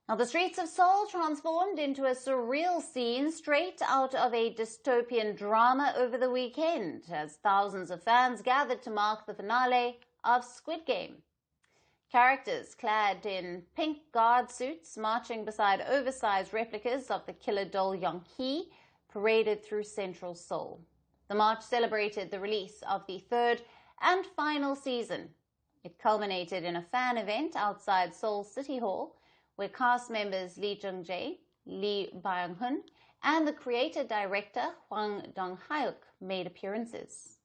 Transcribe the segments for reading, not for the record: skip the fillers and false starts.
Now, the streets of Seoul transformed into a surreal scene straight out of a dystopian drama over the weekend, as thousands of fans gathered to mark the finale of Squid Game. Characters clad in pink guard suits marching beside oversized replicas of the killer doll Jung-jae paraded through central Seoul. The march celebrated the release of the third and final season. It culminated in a fan event outside Seoul City Hall, where cast members Jung-jae, Byung-hun, and the creator-director Hwang Dong-hyuk made appearances.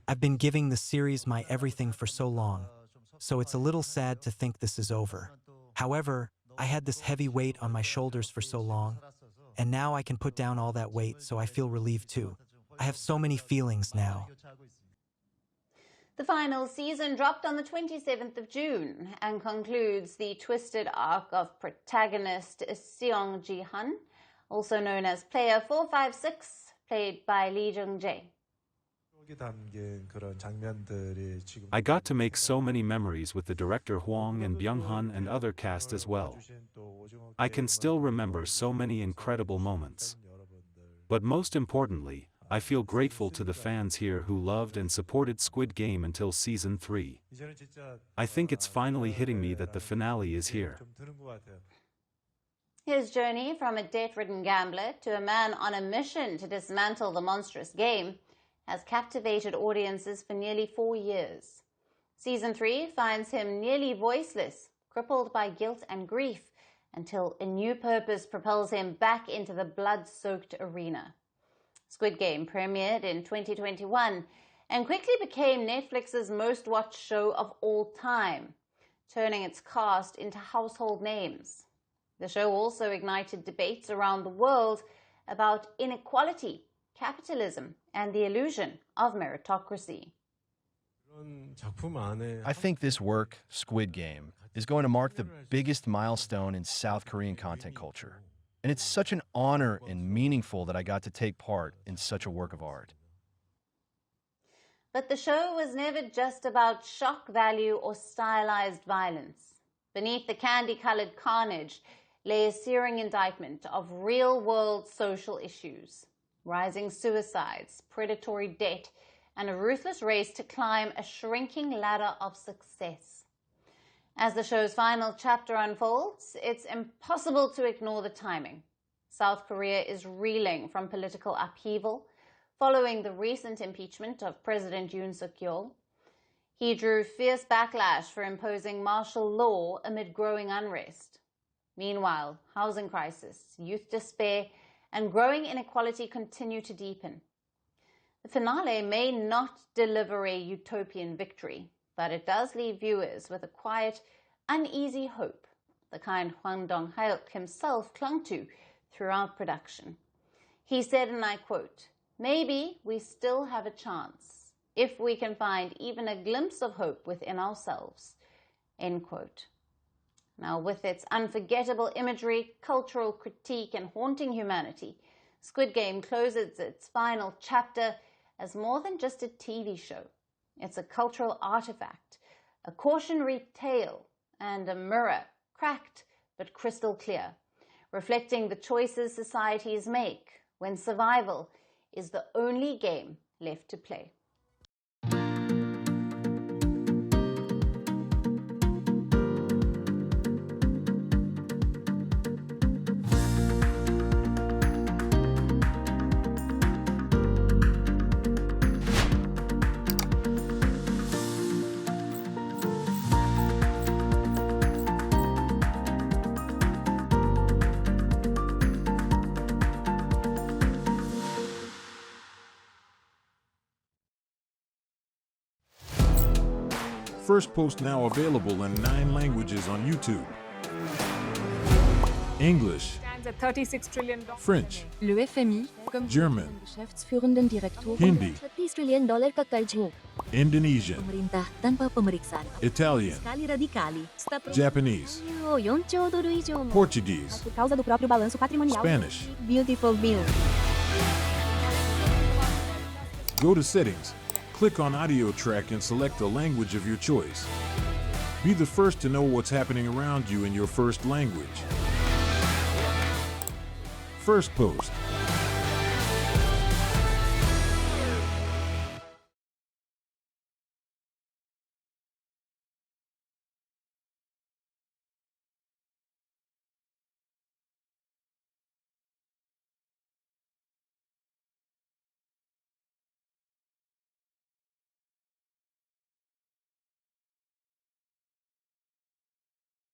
I've been giving the series my everything for so long, so it's a little sad to think this is over. However, I had this heavy weight on my shoulders for so long, and now I can put down all that weight, so I feel relieved too. I have so many feelings now. The final season dropped on the 27th of June and concludes the twisted arc of protagonist Seong Gi-hun, also known as Player 456, played by Jung-jae. I got to make so many memories with the director Hwang and Byung-hun and other cast as well. I can still remember so many incredible moments. But most importantly, I feel grateful to the fans here who loved and supported Squid Game until Season 3. I think it's finally hitting me that the finale is here. His journey from a debt-ridden gambler to a man on a mission to dismantle the monstrous game has captivated audiences for nearly 4 years. Season 3 finds him nearly voiceless, crippled by guilt and grief, until a new purpose propels him back into the blood-soaked arena. Squid Game premiered in 2021 and quickly became Netflix's most-watched show of all time, turning its cast into household names. The show also ignited debates around the world about inequality, capitalism, and the illusion of meritocracy. I think this work, Squid Game, is going to mark the biggest milestone in South Korean content culture. And it's such an honor and meaningful that I got to take part in such a work of art. But the show was never just about shock value or stylized violence. Beneath the candy-colored carnage lay a searing indictment of real-world social issues: rising suicides, predatory debt, and a ruthless race to climb a shrinking ladder of success. As the show's final chapter unfolds, it's impossible to ignore the timing. South Korea is reeling from political upheaval following the recent impeachment of President Yoon Suk-yeol. He drew fierce backlash for imposing martial law amid growing unrest. Meanwhile, housing crisis, youth despair, and growing inequality continue to deepen. The finale may not deliver a utopian victory, but it does leave viewers with a quiet, uneasy hope, the kind Hwang Dong-hyuk himself clung to throughout production. He said, and I quote, "Maybe we still have a chance, if we can find even a glimpse of hope within ourselves," end quote. Now, with its unforgettable imagery, cultural critique, and haunting humanity, Squid Game closes its final chapter as more than just a TV show. It's a cultural artifact, a cautionary tale, and a mirror, cracked but crystal clear, reflecting the choices societies make when survival is the only game left to play. Firstpost now available in 9 languages on YouTube. English, $36 trillion. French, Le FMI, comme German, Geschäftsführenden Direktur, Hindi, $30 trillion kakarjo. Indonesian, Pemerintah tanpa pemeriksaan. Italian, Kali radikali. Japanese, 4 兆ドル以上も Portuguese, por causa do próprio balanço patrimonial. Spanish. Beautiful bill. Go to Settings, click on Audio Track and select the language of your choice. Be the first to know what's happening around you in your first language. Firstpost.